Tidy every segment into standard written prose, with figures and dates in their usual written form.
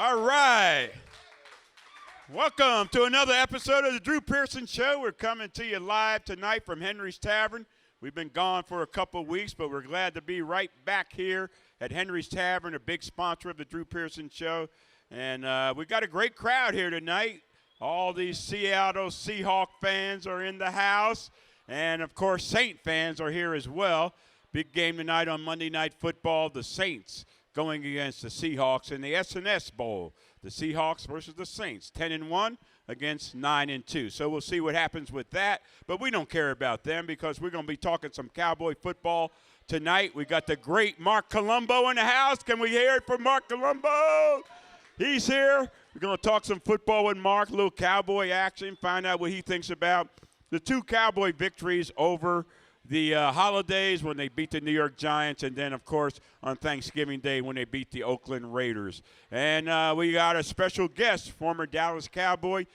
All right. Welcome to another episode of the Drew Pearson Show. We're coming to you live tonight from Henry's Tavern. We've been gone for a couple weeks, but we're glad to be right back here at Henry's Tavern, a big sponsor of the Drew Pearson Show. And we got a great crowd here tonight. All these Seattle Seahawk fans are in the house. And, of course, Saint fans are here as well. Big game tonight on Monday Night Football. The Saints going against the Seahawks in the S&S Bowl. The Seahawks versus the Saints, 10-1 against 9-2. So we'll see what happens with that. But we don't care about them because we're going to be talking some Cowboy football tonight. We got the great Mark Colombo in the house. Can we hear it from Mark Colombo? He's here. We're going to talk some football with Mark, a little Cowboy action, find out what he thinks about the two Cowboy victories over the holidays when they beat the New York Giants, and then, of course, on Thanksgiving Day when they beat the Oakland Raiders. And we got a special guest, former Dallas Cowboy,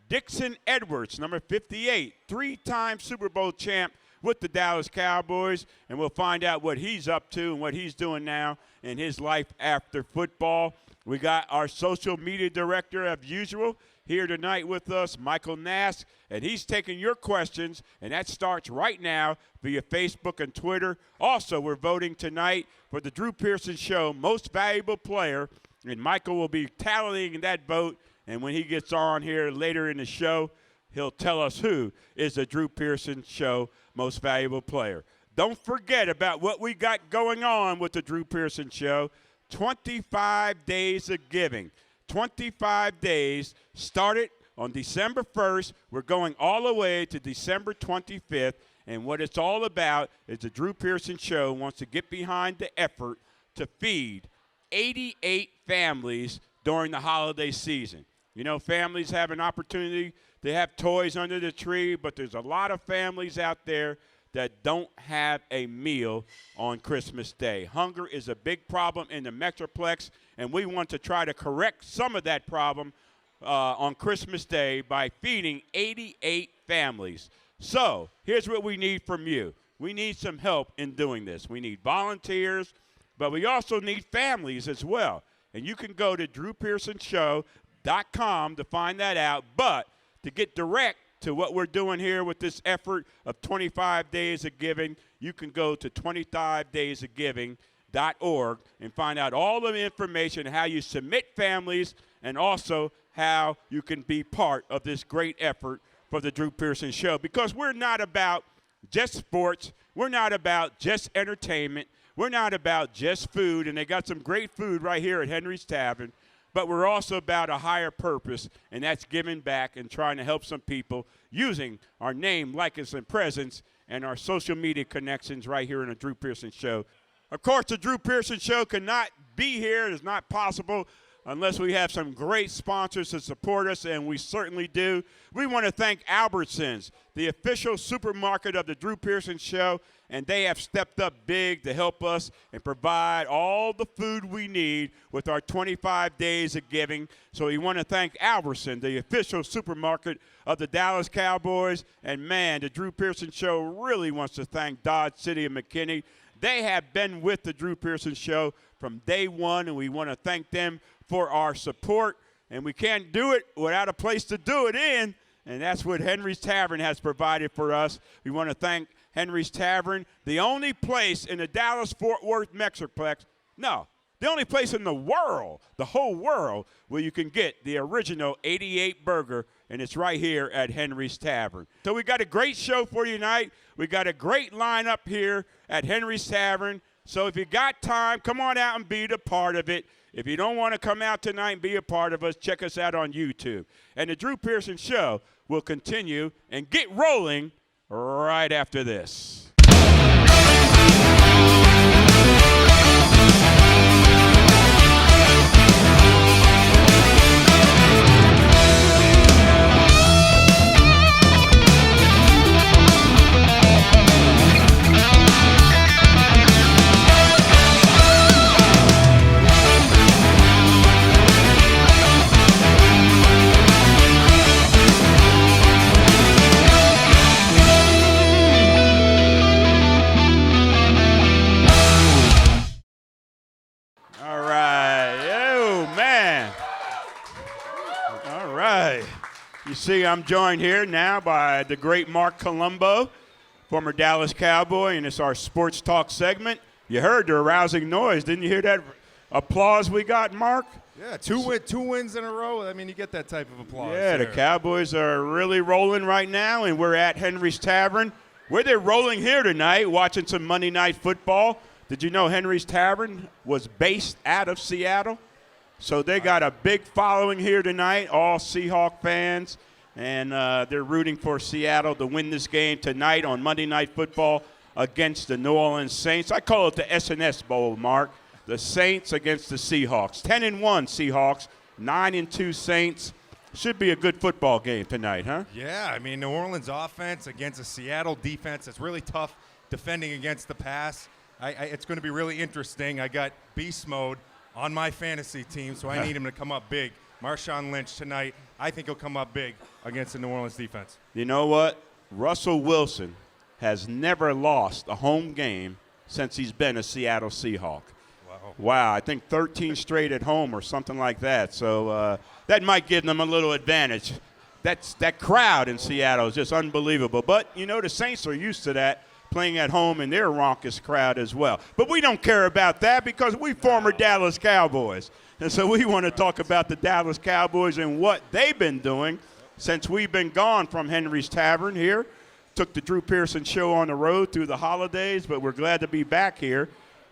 Dixon Edwards, number 58, three-time Super Bowl champ with the Dallas Cowboys. And we'll find out what he's up to and what he's doing now in his life after football. We got our social media director, as usual, here tonight with us, Michael Nast, and he's taking your questions, and that starts right now via Facebook and Twitter. Also, we're voting tonight for the Drew Pearson Show Most Valuable Player, and Michael will be tallying that vote, and when he gets on here later in the show, he'll tell us who is the Drew Pearson Show Most Valuable Player. Don't forget about what we got going on with the Drew Pearson Show, 25 Days of Giving. 25 days started on December 1st. We're going all the way to December 25th. And what it's all about is the Drew Pearson Show wants to get behind the effort to feed 88 families during the holiday season. You know, families have an opportunity to have toys under the tree, but there's a lot of families out there that don't have a meal on Christmas Day. Hunger is a big problem in the Metroplex, and we want to try to correct some of that problem on Christmas Day by feeding 88 families. So here's what we need from you. We need some help in doing this. We need volunteers, but we also need families as well. And you can go to drewpearsonshow.com to find that out, but to get direct to what we're doing here with this effort of 25 Days of Giving, you can go to 25daysofgiving.org and find out all of the information, how you submit families, and also how you can be part of this great effort for the Drew Pearson Show. Because we're not about just sports. We're not about just entertainment. We're not about just food, and they got some great food right here at Henry's Tavern. But we're also about a higher purpose, and that's giving back and trying to help some people using our name, likeness, and presence and our social media connections right here in the Drew Pearson Show. Of course, the Drew Pearson Show cannot be here. It is not possible unless we have some great sponsors to support us, and we certainly do. We want to thank Albertsons, the official supermarket of the Drew Pearson Show, and they have stepped up big to help us and provide all the food we need with our 25 Days of Giving. So we want to thank Albertsons, the official supermarket of the Dallas Cowboys, and, man, the Drew Pearson Show really wants to thank Dodge City of McKinney. They have been with the Drew Pearson Show from day one, and we want to thank them for our support. And we can't do it without a place to do it in, and that's what Henry's Tavern has provided for us. We want to thank Henry's Tavern, the only place in the Dallas-Fort Worth Metroplex, the only place in the world, the whole world, where you can get the original 88 burger, and it's right here at Henry's Tavern. So we got a great show for you tonight. We got a great lineup here at Henry's Tavern. So if you got time, come on out and be a part of it. If you don't want to come out tonight and be a part of us, check us out on YouTube. And the Drew Pearson Show will continue and get rolling right after this. You see, I'm joined here now by the great Mark Colombo, former Dallas Cowboy, and it's our sports talk segment. You heard the arousing noise. Didn't you hear that applause we got, Mark? Yeah, two wins in a row. I mean, you get that type of applause. Yeah, the Cowboys are really rolling right now, and we're at Henry's Tavern, where they're rolling here tonight, watching some Monday Night Football. Did you know Henry's Tavern was based out of Seattle? So they got a big following here tonight, all Seahawk fans, and they're rooting for Seattle to win this game tonight on Monday Night Football against the New Orleans Saints. I call it the S&S Bowl, Mark. The Saints against the Seahawks. 10-1 Seahawks, 9-2 Saints. Should be a good football game tonight, huh? Yeah, I mean, New Orleans offense against a Seattle defense that's really tough defending against the pass. It's going to be really interesting. I got beast mode on my fantasy team, so I need him to come up big. Marshawn Lynch tonight, I think he'll come up big against the New Orleans defense. You know what? Russell Wilson has never lost a home game since he's been a Seattle Seahawk. Wow, I think 13 straight at home or something like that. So that might give them a little advantage. That crowd in Seattle is just unbelievable. But, you know, the Saints are used to that, playing at home in their raucous crowd as well. But we don't care about that because we former Dallas Cowboys. And so we want to talk about the Dallas Cowboys and what they've been doing since we've been gone from Henry's Tavern here. Took the Drew Pearson show on the road through the holidays, but we're glad to be back here.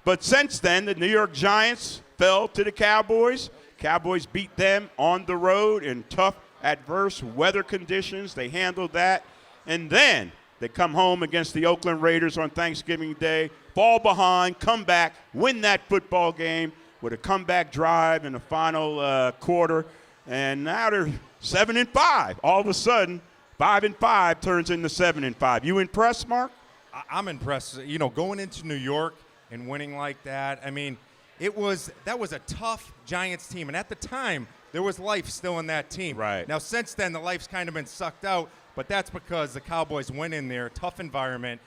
But since then, the New York Giants fell to the Cowboys. Cowboys beat them on the road in tough, adverse weather conditions. They handled that. And then they come home against the Oakland Raiders on Thanksgiving Day, fall behind, come back, win that football game with a comeback drive in the final quarter. And now they're 7-5. All of a sudden, 5-5 turns into 7-5. You impressed, Mark? I'm impressed. You know, going into New York and winning like that, I mean, that was a tough Giants team. And at the time, there was life still in that team. Right. Now, since then, the life's kind of been sucked out. But that's because the Cowboys went in there, tough environment,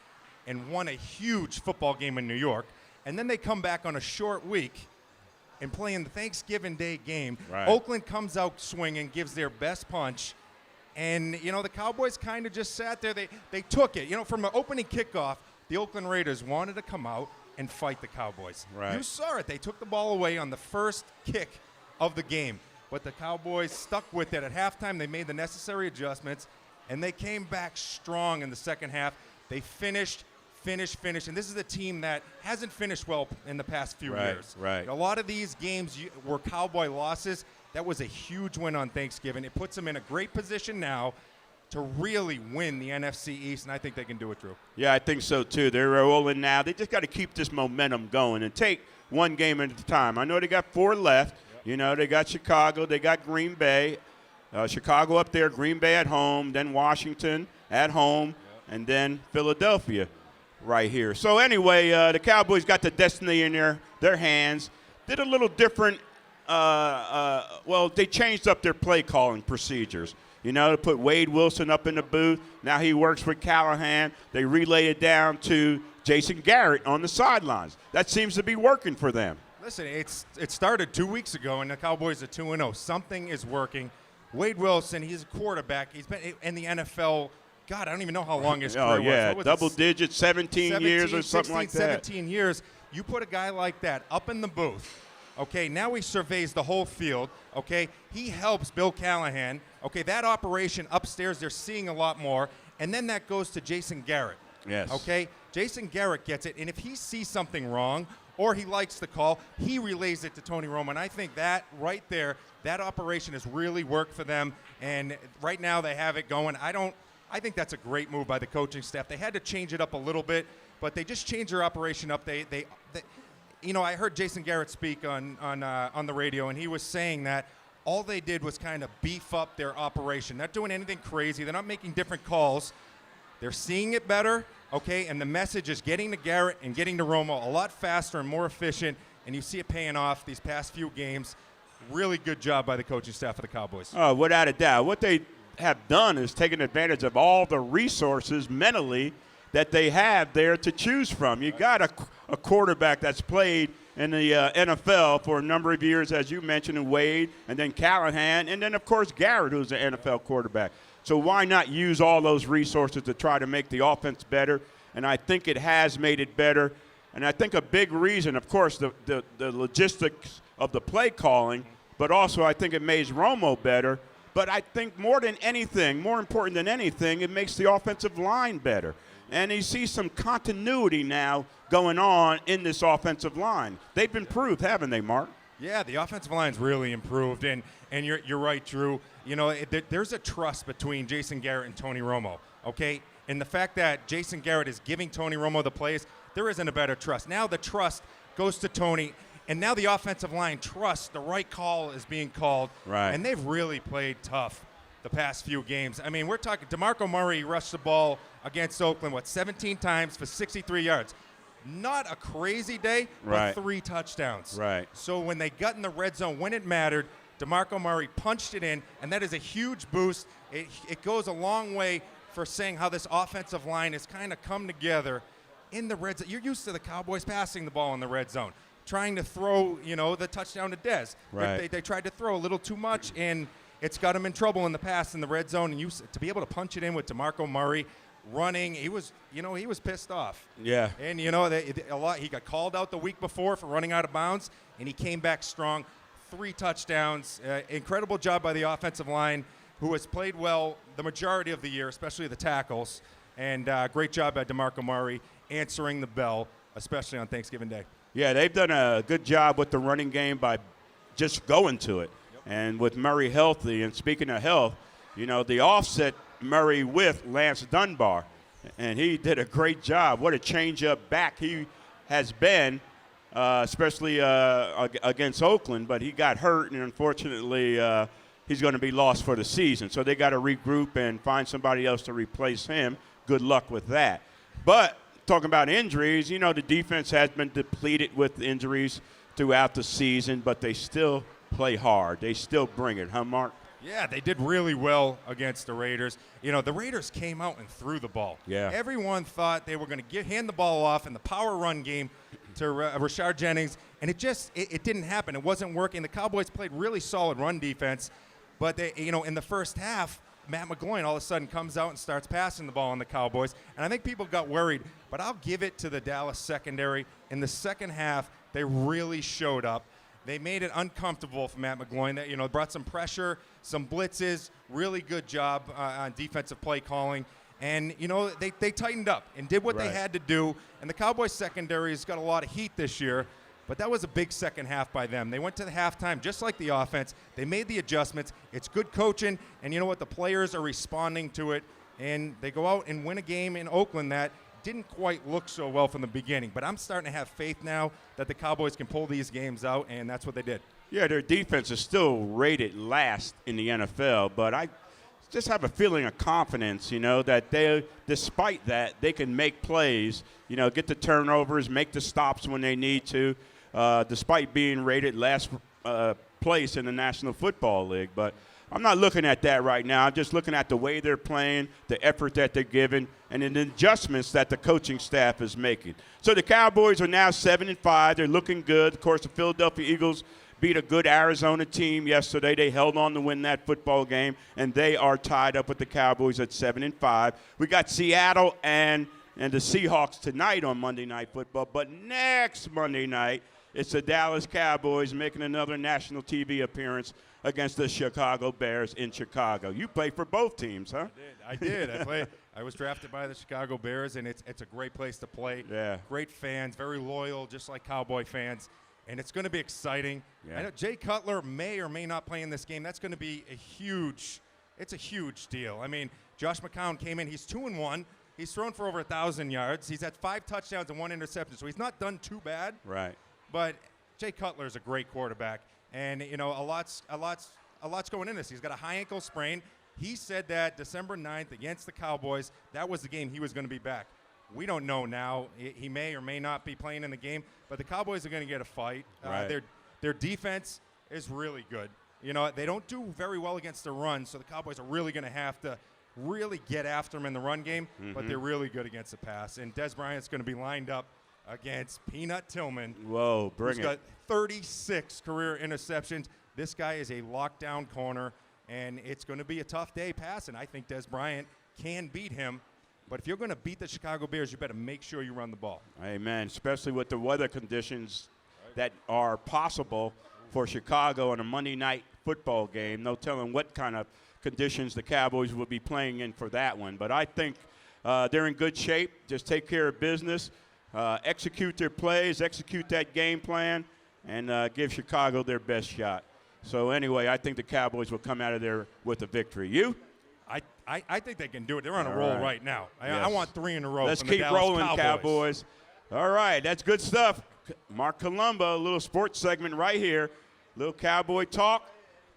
and won a huge football game in New York. And then they come back on a short week and play in the Thanksgiving Day game. Right. Oakland comes out swinging, gives their best punch. And, you know, the Cowboys kind of just sat there. They took it. You know, from an opening kickoff, the Oakland Raiders wanted to come out and fight the Cowboys. Right. You saw it. They took the ball away on the first kick of the game. But the Cowboys stuck with it. At halftime, they made the necessary adjustments. And they came back strong in the second half. They finished. And this is a team that hasn't finished well in the past few years. Right. A lot of these games were Cowboy losses. That was a huge win on Thanksgiving. It puts them in a great position now to really win the NFC East, and I think they can do it, Drew. Yeah, I think so, too. They're rolling now. They just got to keep this momentum going and take one game at a time. I know they got 4 left. Yep. You know, they got Chicago. They got Green Bay. Chicago up there, Green Bay at home, then Washington at home, and then Philadelphia right here. So anyway, the Cowboys got the destiny in their hands. Did a little different. They changed up their play calling procedures. You know, to put Wade Wilson up in the booth. Now he works with Callahan. They relayed it down to Jason Garrett on the sidelines. That seems to be working for them. Listen, it started 2 weeks ago, and the Cowboys are 2-0. Something is working. Wade Wilson, he's a quarterback. He's been in the NFL, God, I don't even know how long his career was. Yeah, double digits, 17 years or something 16, like that. 17 years. You put a guy like that up in the booth, okay, now he surveys the whole field, okay? He helps Bill Callahan. Okay, that operation upstairs, they're seeing a lot more. And then that goes to Jason Garrett. Yes. Okay? Jason Garrett gets it, and if he sees something wrong or he likes the call, he relays it to Tony Romo. And I think that right there, that operation has really worked for them. And right now they have it going. I think that's a great move by the coaching staff. They had to change it up a little bit, but they just changed their operation up. They you know, I heard Jason Garrett speak on the radio, and he was saying that all they did was kind of beef up their operation. Not doing anything crazy. They're not making different calls. They're seeing it better, okay, and the message is getting to Garrett and getting to Romo a lot faster and more efficient, and you see it paying off these past few games. Really good job by the coaching staff of the Cowboys. Oh, without a doubt. What they have done is taken advantage of all the resources mentally that they have there to choose from. You got a quarterback that's played in the NFL for a number of years, as you mentioned, in Wade, and then Callahan, and then, of course, Garrett, who's an NFL quarterback. So why not use all those resources to try to make the offense better? And I think it has made it better. And I think a big reason, of course, the logistics of the play calling, but also I think it makes Romo better. But I think more than anything, more important than anything, it makes the offensive line better. And you see some continuity now going on in this offensive line. They've improved, haven't they, Mark? Yeah, the offensive line's really improved, and you're right, Drew. You know, there's a trust between Jason Garrett and Tony Romo, okay? And the fact that Jason Garrett is giving Tony Romo the plays, there isn't a better trust. Now the trust goes to Tony, and now the offensive line trusts the right call is being called. Right. And they've really played tough the past few games. I mean, we're talking DeMarco Murray rushed the ball against Oakland, 17 times for 63 yards. Not a crazy day, right, but 3 touchdowns. Right. So when they got in the red zone, when it mattered, DeMarco Murray punched it in, and that is a huge boost. It goes a long way for saying how this offensive line has kind of come together in the red zone. You're used to the Cowboys passing the ball in the red zone, trying to throw, the touchdown to Dez. Right. They tried to throw a little too much, and it's got them in trouble in the past in the red zone. And to be able to punch it in with DeMarco Murray running, he was pissed off. Yeah. And, he got called out the week before for running out of bounds, and he came back strong. 3 touchdowns. Incredible job by the offensive line, who has played well the majority of the year, especially the tackles. And great job by DeMarco Murray answering the bell, especially on Thanksgiving Day. Yeah, they've done a good job with the running game by just going to it. Yep. And with Murray healthy, and speaking of health, the offset Murray with Lance Dunbar, and he did a great job. What a change-up back he has been, especially against Oakland, but he got hurt, and unfortunately he's going to be lost for the season. So they got to regroup and find somebody else to replace him. Good luck with that. But talking about injuries, the defense has been depleted with injuries throughout the season, but they still play hard. They still bring it, huh, Mark? Yeah, they did really well against the Raiders. The Raiders came out and threw the ball. Yeah. Everyone thought they were going to hand the ball off in the power run game to Rashard Jennings, and it didn't happen. It wasn't working. The Cowboys played really solid run defense, but they, in the first half, Matt McGloin all of a sudden comes out and starts passing the ball on the Cowboys, and I think people got worried. But I'll give it to the Dallas secondary. In the second half, they really showed up. They made it uncomfortable for Matt McGloin. That brought some pressure, some blitzes. Really good job on defensive play calling, and they tightened up and did what they had to do. And the Cowboys secondary has got a lot of heat this year. But that was a big second half by them. They went to the halftime just like the offense. They made the adjustments. It's good coaching, and you know what? The players are responding to it, and they go out and win a game in Oakland that didn't quite look so well from the beginning. But I'm starting to have faith now that the Cowboys can pull these games out, and that's what they did. Yeah, their defense is still rated last in the NFL, but I just have a feeling of confidence, that they, despite that, they can make plays, get the turnovers, make the stops when they need to. Despite being rated last place in the National Football League. But I'm not looking at that right now. I'm just looking at the way they're playing, the effort that they're giving, and the adjustments that the coaching staff is making. So the Cowboys are now 7-5. They're looking good. Of course, the Philadelphia Eagles beat a good Arizona team yesterday. They held on to win that football game, and they are tied up with the Cowboys at 7-5. We got Seattle and the Seahawks tonight on Monday Night Football. But next Monday night, it's the Dallas Cowboys making another national TV appearance against the Chicago Bears in Chicago. You play for both teams, huh? I did. I was drafted by the Chicago Bears, and it's a great place to play. Yeah. Great fans, very loyal, just like Cowboy fans. And it's going to be exciting. Yeah. I know Jay Cutler may or may not play in this game. That's going to be a huge deal. I mean, Josh McCown came in. He's 2-1. He's thrown for over 1,000 yards. He's had 5 touchdowns and 1 interception, so he's not done too bad. Right. But Jay Cutler is a great quarterback, and a lot's going in this. He's got a high ankle sprain. He said that December 9th against the Cowboys, that was the game he was going to be back. We don't know now. He may or may not be playing in the game, but the Cowboys are going to get a fight. Right. Their defense is really good. They don't do very well against the run, so the Cowboys are really going to have to really get after them in the run game, but they're really good against the pass. And Dez Bryant's going to be lined up against Peanut Tillman. Whoa, bring who's it. got 36 career interceptions. This guy is a lockdown corner, and it's going to be a tough day passing. I think Des Bryant can beat him. But if you're going to beat the Chicago Bears, you better make sure you run the ball. Amen, especially with the weather conditions that are possible for Chicago in a Monday night football game. No telling what kind of conditions the Cowboys will be playing in for that one. But I think they're in good shape. Just take care of business, execute their plays, execute that game plan, and give Chicago their best shot. So anyway, I think the Cowboys will come out of there with a victory. You? I think they can do it. They're on a All roll right. right now. Yes. I want 3 in a row. Let's from the keep Dallas rolling, Cowboys. All right, that's good stuff. Mark Columba, a little sports segment right here. Little Cowboy talk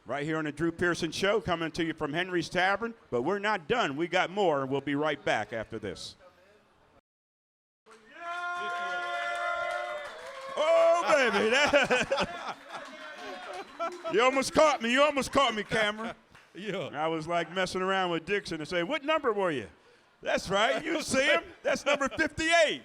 right here on the Drew Pearson Show, coming to you from Henry's Tavern. But we're not done. We got more, and we'll be right back after this. Oh, baby. You almost caught me. You almost caught me, Cameron. Yeah. I was like messing around with Dixon and say, what number were you? That's right. You see him. That's number 58.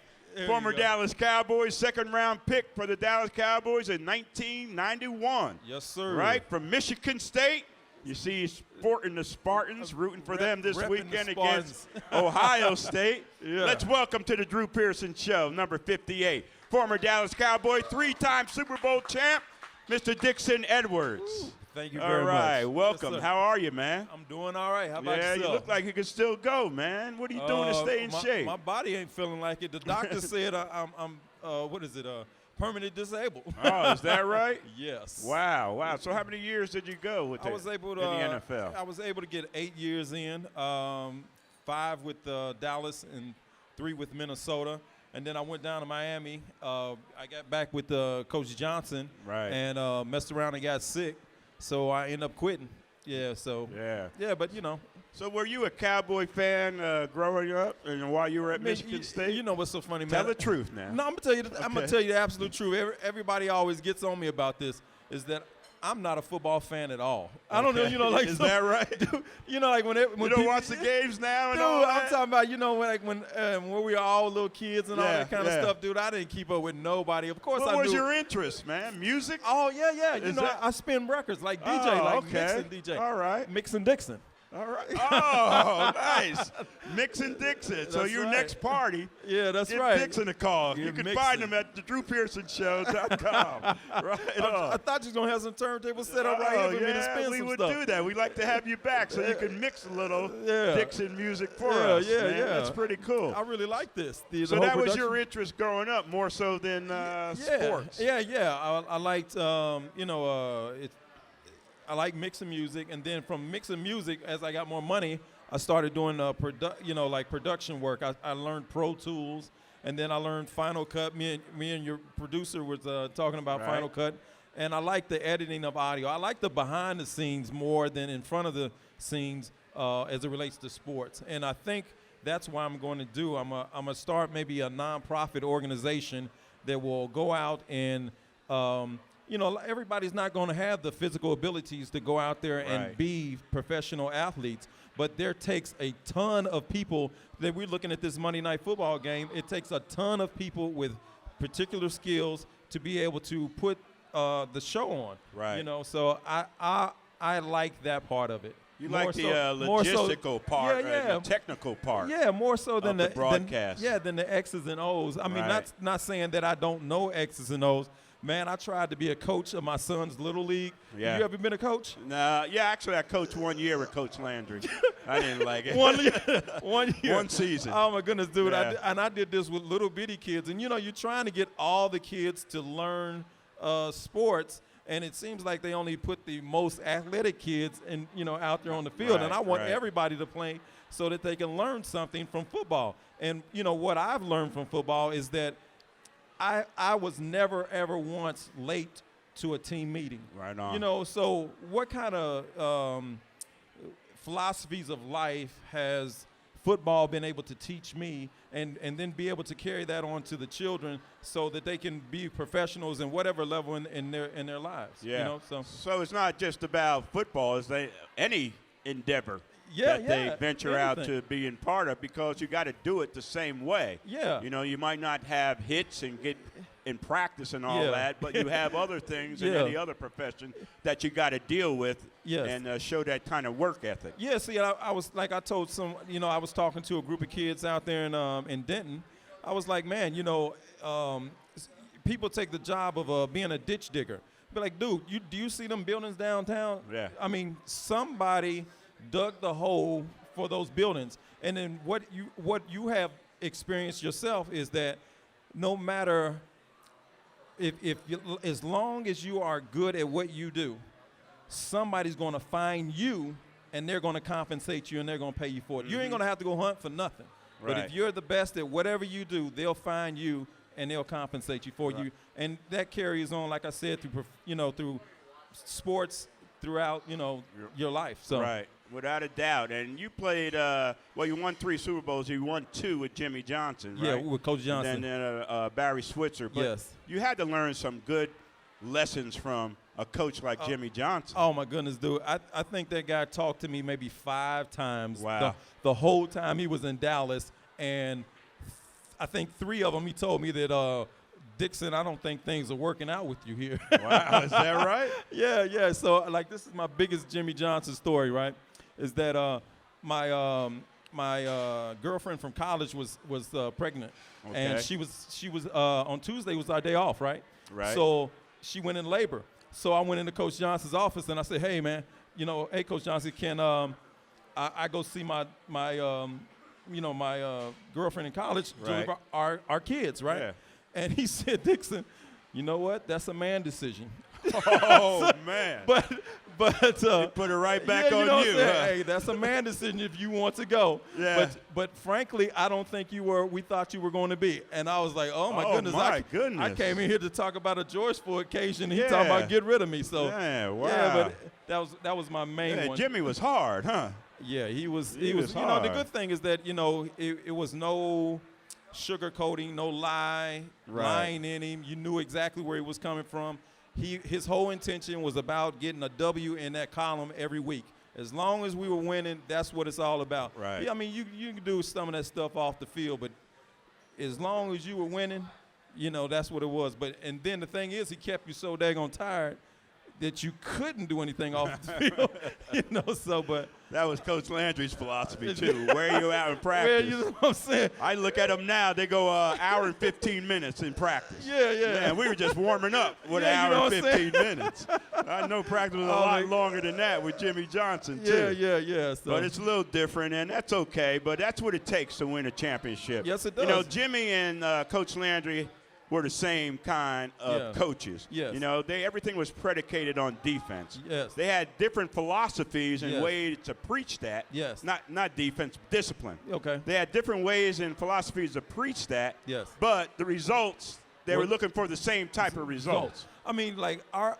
Former Dallas Cowboys, second-round pick for the Dallas Cowboys in 1991. Yes, sir. Right, from Michigan State. You see he's sporting the Spartans, rooting for them this weekend against Ohio State. Yeah. Let's welcome to the Drew Pearson Show, number 58. Former Dallas Cowboy, 3-time Super Bowl champ, Mr. Dixon Edwards. Thank you very much. All right, welcome. Yes, How are you, man? I'm doing all right. How about Yeah, yourself? you look like you can still go, man. What are you doing to stay in shape? My body ain't feeling like it. The doctor said I'm permanently disabled. Oh, is that right? Yes. Wow. So how many years did you go with I was able to in the NFL? I was able to get 8 years in, 5 with Dallas and 3 with Minnesota. And then I went down to Miami. I got back with Coach Johnson, Right. and messed around and got sick. So I ended up quitting. Yeah, so. Yeah. But, you know. So were you a Cowboy fan growing up and while you were at Michigan State? You know what's so funny, man? Tell the truth now. No, I'm gonna tell you the absolute truth. Everybody always gets on me about this. Is that I'm not a football fan at all. I don't know, you know, like is that right? Dude, you know, like when you people, don't watch the games now and dude, all I'm that? talking about, you know, when we were all little kids and all that kind of yeah. stuff, dude. I didn't keep up with nobody. Of course, What I was knew. your interest, man? Music? Oh yeah. You Is know, that- I spin records like DJ, Oh, like okay. Mixon DJ. All right. Mixon Dixon. All right. Oh, nice. Mixon Dixon. So That's your right. next party, Yeah, that's give right. Dixon a call. Give You can Mixon. find him at thedrewpearsonshow.com. Right on. I thought you was gonna have some turntables set up right here for me to spin we some would stuff. do that. We'd like to have you back so you can mix a little Yeah. Dixon music for Yeah, us. yeah, man. yeah. That's pretty cool. I really like this. The So whole that was production. your interest growing up, more so than sports. Yeah. I liked, I like mixing music, and then from mixing music, as I got more money, I started doing production work. I learned Pro Tools, and then I learned Final Cut. Me and your producer was talking about Right. Final Cut, and I like the editing of audio. I like the behind the scenes more than in front of the scenes as it relates to sports, and I think that's what I'm going to do. I'm gonna start maybe a nonprofit organization that will go out and everybody's not going to have the physical abilities to go out there and Right. be professional athletes, but there takes a ton of people that we're looking at this Monday Night Football game. It takes a ton of people with particular skills to be able to put the show on. Right. You know, so I like that part of it. You More like the so- more so- logistical part, Yeah. the technical part. Yeah, more so than the broadcast. than the X's and O's. I mean, Right. not saying that I don't know X's and O's. Man, I tried to be a coach of my son's little league. Yeah. You ever been a coach? Nah, actually, I coached 1 year with Coach Landry. I didn't like it. 1 year. 1 year. One season. Oh my goodness, dude! Yeah. I did this with little bitty kids, and you're trying to get all the kids to learn sports, and it seems like they only put the most athletic kids out there on the field, and Right, I want right. everybody to play so that they can learn something from football. And what I've learned from football is that I was never ever once late to a team meeting. Right on. So what kind of philosophies of life has football been able to teach me, and then be able to carry that on to the children so that they can be professionals in whatever level in their lives? Yeah. So So it's not just about football. It's any endeavor. that they venture out to being part of, because you got to do it the same way. Yeah. You know, you might not have hits and get in practice and all that, but you have other things in any other profession that you got to deal with and show that kind of work ethic. Yeah, see, I was like, I told some, I was talking to a group of kids out there in Denton. I was like, man, people take the job of being a ditch digger. Be like, dude, do you see them buildings downtown? Yeah. I mean, somebody dug the hole for those buildings. And then what you have experienced yourself is that no matter as long as you are good at what you do, somebody's going to find you and they're going to compensate you and they're going to pay you for it. You ain't going to have to go hunt for nothing. Right. But if you're the best at whatever you do, they'll find you and they'll compensate you for you. And that carries on, like I said, through sports throughout, your life. So. Right, without a doubt. And you played, you won 3 Super Bowls. You won 2 with Jimmy Johnson, right? Yeah, with Coach Johnson. And then Barry Switzer. But you had to learn some good lessons from a coach like Jimmy Johnson. Oh, my goodness, dude. I think that guy talked to me maybe 5 times the whole time he was in Dallas. And I think 3 of them he told me that, Dixon, I don't think things are working out with you here. Wow, is that right? Yeah. So, like, this is my biggest Jimmy Johnson story, right? Is that my girlfriend from college was pregnant, and she was on Tuesday was our day off, right? Right. So she went in labor. So I went into Coach Johnson's office and I said, hey man, hey Coach Johnson, can I go see my girlfriend in college, right. our kids, right? Yeah. And he said, Dixon, you know what? That's a man decision. Oh, man. But he put it right back on you. Huh? Hey, that's a man decision if you want to go. Yeah. But frankly, I don't think we thought you were going to be. And I was like, oh, my goodness. I came in here to talk about a Georgeful occasion. He talking about get rid of me. So, wow. Yeah, but that was my main one. Jimmy was hard, huh? Yeah, he was hard. The good thing is that, it was no sugarcoating, no lying in him. You knew exactly where he was coming from. His whole intention was about getting a W in that column every week. As long as we were winning, that's what it's all about. Right. Yeah, I mean, you can do some of that stuff off the field, but as long as you were winning, that's what it was. And then the thing is, he kept you so daggone tired that you couldn't do anything off the field, but that was Coach Landry's philosophy too. Where you out in practice? You know what I'm saying? I look at them now; they go hour and 15 minutes in practice. Yeah. Man, we were just warming up with an hour and 15 minutes. I know practice was a lot longer than that with Jimmy Johnson too. Yeah. So. But it's a little different, and that's okay. But that's what it takes to win a championship. Yes, it does. Jimmy and Coach Landry were the same kind of coaches. Yes. Everything was predicated on defense. Yes. They had different philosophies and ways to preach that. Yes. Not defense, discipline. Okay. They had different ways and philosophies to preach that. Yes. But the results, they were looking for the same type of results. I mean, like I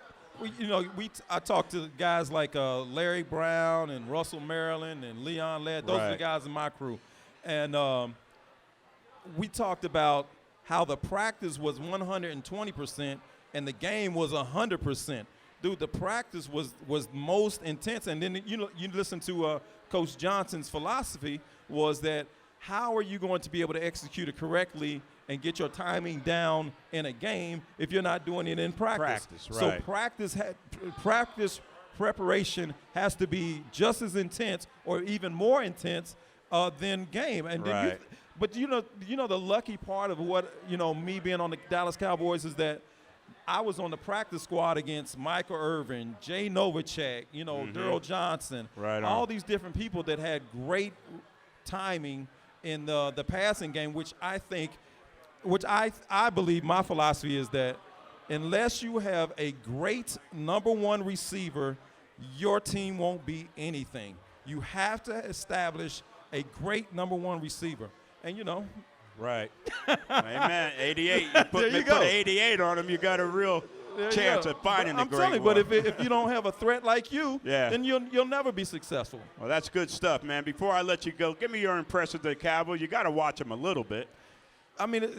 talked to guys like Larry Brown and Russell Maryland and Leon Ladd. Those are the guys in my crew. And we talked about how the practice was 120% and the game was 100%. Dude, the practice was most intense. And then, you listen to Coach Johnson's philosophy was that how are you going to be able to execute it correctly and get your timing down in a game if you're not doing it in practice? So practice preparation has to be just as intense or even more intense than game. And then But the lucky part of what, me being on the Dallas Cowboys is that I was on the practice squad against Michael Irvin, Jay Novacek, Daryl Johnson, all these different people that had great timing in the passing game, which I believe my philosophy is that unless you have a great number one receiver, your team won't be anything. You have to establish a great number one receiver. And Right. Amen. 88. You put an 88 on him, you got a real chance of finding the great one. I'm telling you, but if you don't have a threat like you, then you'll never be successful. Well, that's good stuff, man. Before I let you go, give me your impression of the Cowboys. You got to watch them a little bit. I mean,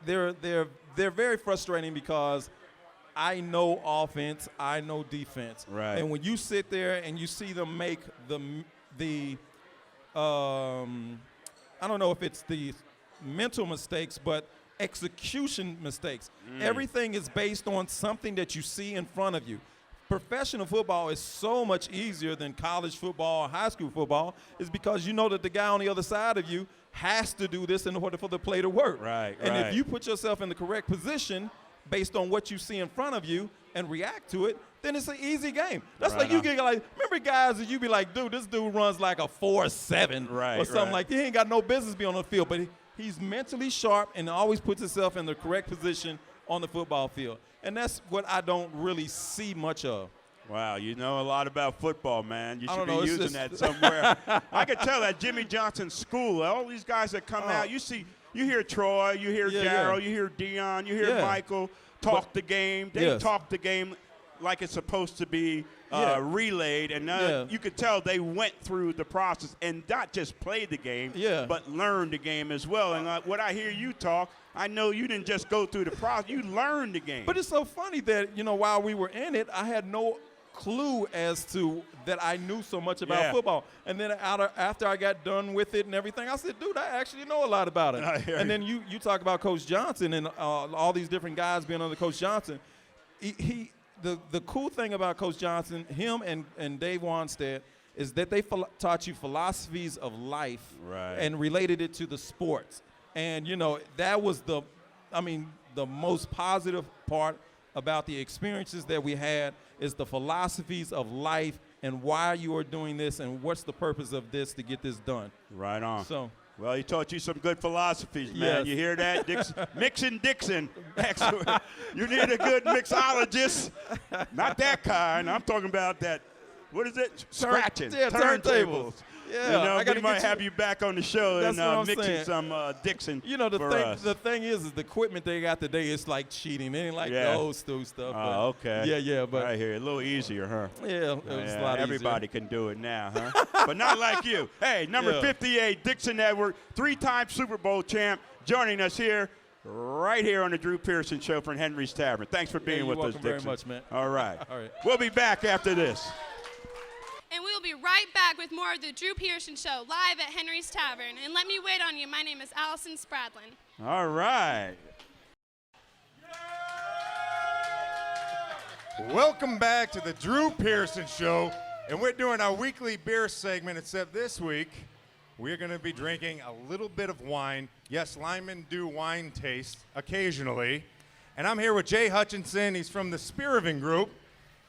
they're very frustrating because I know offense, I know defense. Right. And when you sit there and you see them make the I don't know if it's the mental mistakes, but execution mistakes. Everything is based on something that you see in front of you. Professional football is so much easier than college football or high school football is because you know that the guy on the other side of you has to do this in order for the play to work. Right, and right. if you put yourself in the correct position based on what you see in front of you and react to it, then it's an easy game. That's Right like you on. get like, remember guys that you be like, dude, this dude runs like a 4.7 Right, or something right. like that. He ain't got no business being on the field, but he's mentally sharp and always puts himself in the correct position on the football field. And that's what I don't really see much of. Wow, you know a lot about football, man. You I should don't know, be it's using just- that somewhere. I can tell at Jimmy Johnson's school, all these guys that come out, you hear Troy, you hear Yeah, Darryl, yeah. you hear Dion, you hear Yeah. Michael talk the game. They Yes. talk the game like it's supposed to be Yeah. relayed, and Yeah. you could tell they went through the process and not just played the game, Yeah. but learned the game as well. And what I hear you talk, I know you didn't just go through the process, you learned the game. But it's so funny that, while we were in it, I had no clue as to that I knew so much about Yeah. football. And then after I got done with it and everything, I said, dude, I actually know a lot about it. I hear And you. then you talk about Coach Johnson and all these different guys being under Coach Johnson. The cool thing about Coach Johnson, him and Dave Wanstead, is that they taught you philosophies of life Right. and related it to the sports. And, that was the most positive part about the experiences that we had is the philosophies of life and why you are doing this and what's the purpose of this to get this done. Right on. So, Well, he taught you some good philosophies, man. Yes. You hear that? Mixing Dixon. Excellent. You need a good mixologist. Not that kind. I'm talking about that, what is it? Scratching. yeah, turntables. Yeah, I we gotta might get you- have you back on the show That's what I'm and mixing saying. some Dixon for the us. thing is the equipment they got today is like cheating. It ain't like Yeah. the old school stuff. Oh, but okay. Yeah, but I hear you. A little easier, huh? yeah, it was a lot everybody can do it now, huh? But not like you. Hey, number Yeah. 58, Dixon Edward, 3-time Super Bowl champ, joining us here, right here on the Drew Pearson Show from Henry's Tavern. Thanks for being you're with us, welcome very Dixon. much, man. All right. All right. We'll be back after this. And we will be right back with more of the Drew Pearson Show live at Henry's Tavern. And let me wait on you. My name is Allison Spradlin. All right. Welcome back to the Drew Pearson Show, and we're doing our weekly beer segment, except this week we're going to be drinking a little bit of wine. Yes, linemen do wine taste occasionally. And I'm here with Jay Hutchinson. He's from the Spearvin Group,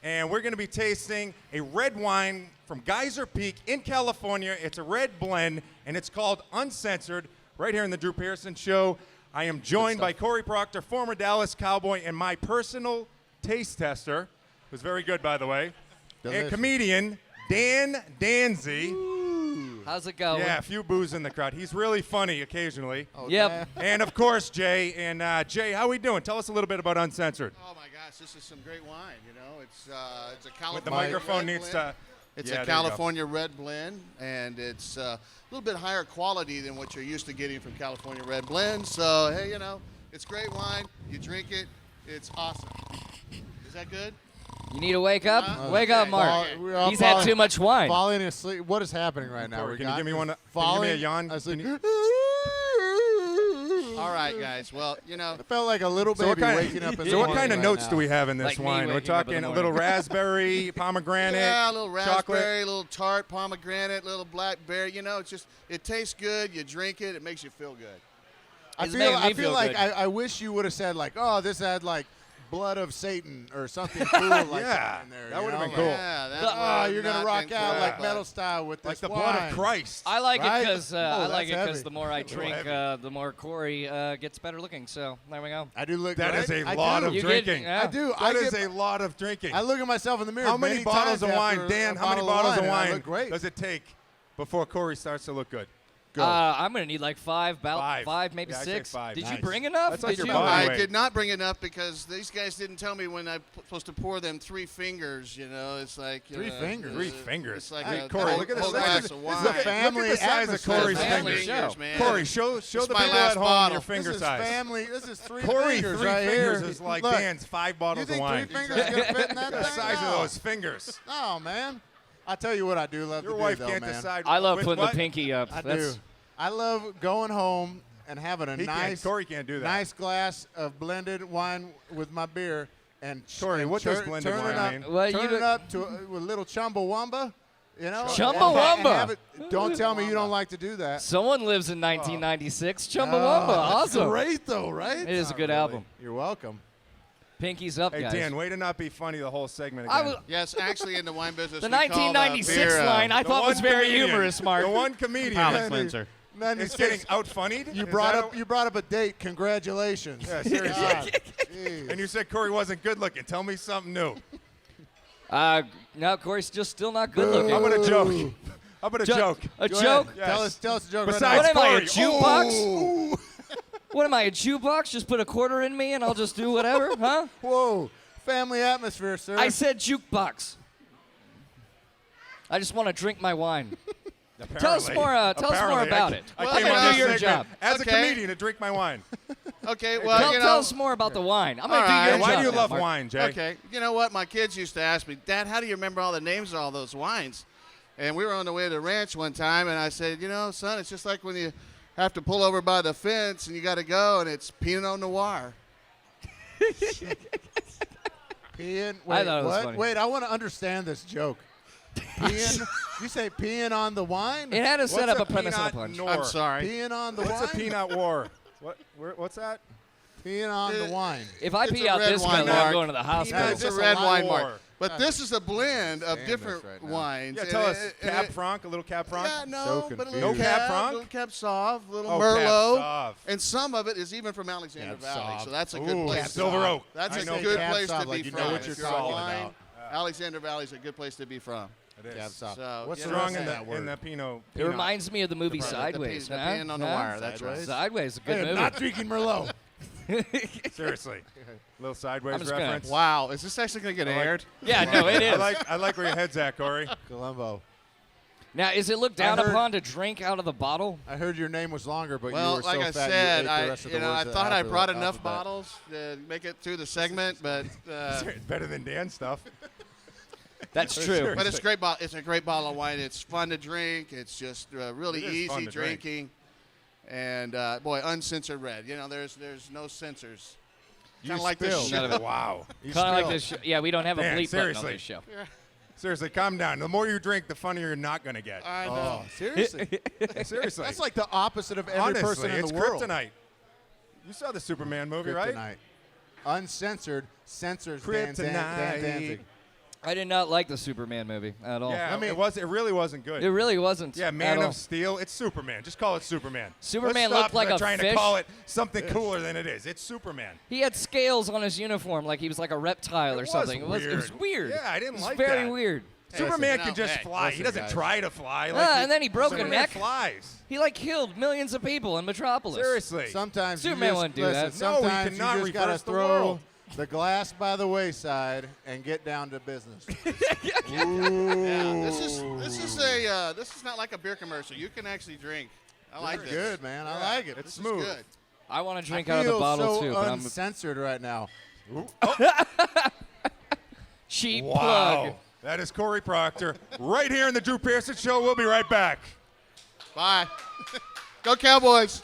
and we're going to be tasting a red wine from Geyser Peak in California. It's a red blend, and it's called Uncensored, right here in the Drew Pearson Show. I am joined by Corey Proctor, former Dallas Cowboy, and my personal taste tester, who's very good, by the way, and comedian Dan Danzy. How's it going? Yeah, a few boos in the crowd. He's really funny occasionally. Yep. And, of course, Jay. And, Jay, how we doing? Tell us a little bit about Uncensored. Oh my gosh, this is some great wine. It's a California. With the microphone red needs blend. to... It's Yeah, a there you go. California red blend, and it's a little bit higher quality than what you're used to getting from California red blends. So hey, it's great wine. You drink it, it's awesome. Is that good? You need to wake up? Wake okay. up, Mark. We're all He's had too much wine. Falling asleep. What is happening right now? Corey, We can you got give me one? Can you Falling. give me a yawn? Asleep. Can All right, guys. Well, I felt like a little baby waking up. So what kind of notes do we have in this Like me wine? We're waking up in talking the a little morning. raspberry, pomegranate, yeah, a little raspberry, chocolate. a little tart, pomegranate, a little blackberry. It tastes good. You drink it, it makes you feel good. It's making me I feel feel like good. I wish you would have said like, oh, this had like blood of Satan or something cool like that in there. that you would've know? been cool. Yeah, that Oh, would you're gonna not rock been out cool, like but- metal style with this Like the wine. blood of Christ. I like Right? it because Oh, that's heavy. the more I drink, heavy. the more Corey gets better looking. So there we go. I do look. That great. is a I lot do. of You drinking. yeah. I do. That is get- a lot of drinking. I look at myself in the mirror. How many bottles of wine, Dan? Dan? How many bottles of and I wine look great. does it take before Corey starts to look good? Go. I'm gonna need like five, maybe Yeah, I'd say 6. 5. Did Nice. you bring enough? That's like Did your you? body I weight. did not bring enough because these guys didn't tell me when I'm supposed to pour them 3 fingers. It's like 3 fingers? 3 fingers. It's like Hey, a Corey, whole- look at this. whole Look at glass this. of This is wine. a family Look at the size of atmosphere. Corey's Family fingers. show. man. Corey, show This the is people my at last home bottle. your finger This is size. family. This is 3 Corey, fingers 3 right fingers here. is like Look, Dan's 5 bottles you think of wine. 3 fingers gonna fit in that The thing? size No. of those fingers. No, man. I'll tell you what I do love Your to do, wife though, can't man. decide. I love which putting what? the pinky up. I That's, do. I love going home and having a Corey can't do that. nice glass of blended wine with my beer and Corey, what does blended turn wine it up, mean? Well, turn you it up to with a little chumbawamba, you know. Chumbawamba. and have it- don't tell me you don't like to do that. Someone lives in 1996. Chumbawamba. Awesome. Great though, right? It is a good album. You're welcome. Pinkies up, Hey, guys. Dan, way to not be funny the whole segment I again. was, Yes, actually, in the wine business, the we call, 1996 beer, line I The thought was one very comedian- humorous, Mark. The one comedian Palate cleanser. Then is getting out-funnied. you Is brought that up you brought up a date. Congratulations. Yeah, seriously. God. Jeez. And you said Corey wasn't good looking. Tell me something new. No, Corey's just still not good looking. How about a joke? How about a joke? A Go joke? ahead. Yes. Tell us a joke. Besides right What am I, a Corey. jukebox? What am I, a jukebox? Just put a quarter in me and I'll just do whatever, huh? now. Whoa, family atmosphere, sir. I said jukebox. I just want to drink my wine. Tell us more. Tell us more Apparently. about it. I Well, came you on know- this do your segment job. as Okay. a comedian to drink my wine. Okay, well, Tell us more about the wine. I'm going to do All your right. Why job do you now, love Mark. wine, Jay? Okay, you know what? My kids used to ask me, Dad, how do you remember all the names of all those wines? And we were on the way to the ranch one time, and I said, you know, son, it's just like when you have to pull over by the fence and you got to go, and it's Pinot Noir. Peeing. Wait, I thought it was what? funny. Wait, I want to understand this joke. Peeing? You say peeing on the wine? It had to set What's up a premise and a peanut punch. noir? I'm sorry. Peeing on the What's wine? a peanut war? What's that? Peeing on the It- wine. If I It's pee a out red this wine, color, I'm Mark. going to the hospital. It's a Just a red lot wine more. mark. But this is a blend of Stand different this right now. wines. Yeah, and tell us. and Cab Franc, a little Cab Franc. Yeah, no, So but a confused. little No Cab Franc? little Cab Sauv, little Oh, Merlot, Cab Sauv. and some of it is even from Alexander Cab Valley. Sauv. So that's a good Ooh, place. Cab to Silver be. Oak. That's I a know good Cab place Sauv, to like be you know from. what If you're you're talking wine, about. Alexander Valley is a good place to be from. It Cab is. Sauv. So, What's you the know, Strong rest in of that the word? Pinot. It reminds me of the movie Sideways. the huh? Pinot Huh? Noir, that's right. Sideways is a good I am movie. not drinking Merlot. Seriously. Little sideways I'm just gonna- reference. Wow, is this actually going to get aired? Yeah, no, it is. I like where your head's at, Corey. Columbo. Now, is it looked down heard- upon to drink out of the bottle? I heard your name was longer, but you Well, were like so I fat said, you ate the rest of the I words thought I after brought the enough alphabet. bottles to make it through the segment, but It's better than Dan's stuff. That's true. but it's great. It's a great bottle of wine. It's fun to drink. It's just really It is fun easy to drink. drinking, and boy, uncensored red. You know, there's no censors. You Kind of like this spilled. show. None of it. Wow. You Kind of like spilled. this show. Yeah, we don't have a Dan, bleep button on seriously. this show. Seriously, calm down. The more you drink, the funnier you're not going to get. I know. Oh, seriously? Seriously. That's like the opposite of every Honestly, person in it's the world. kryptonite. You saw the Superman movie, right? Kryptonite. Uncensored, censors Kryptonite. Dan Danzig. I did not like the Superman movie at all. Yeah, I mean- it really wasn't good. It really wasn't. Yeah, at Man all. of Steel. It's Superman. Just call it Superman. Superman Let's looked stop like a trying fish. to call it something cooler than it is. It's Superman. He had scales on his uniform, like he was like a reptile or was something. It was weird. Yeah, I didn't It was like very that. weird. Superman listen, can just hey, fly. He listen, doesn't guys. try to fly. And then he broke a Superman neck. flies. He like killed millions of people in Metropolis. Seriously. Sometimes Superman you just, wouldn't do listen, that. No, he sometimes cannot you just gotta reverse the throw world. the glass by the wayside and get down to business. Yeah, this is not like a beer commercial. You can actually drink. I like this. Good, man. I like it. It's This smooth. is good. I want to drink I out of the feel bottle so too, but I'm uncensored right now. cheap Wow. plug. That is Corey Proctor right here in the Drew Pearson Show. We'll be right back. Bye. Go Cowboys.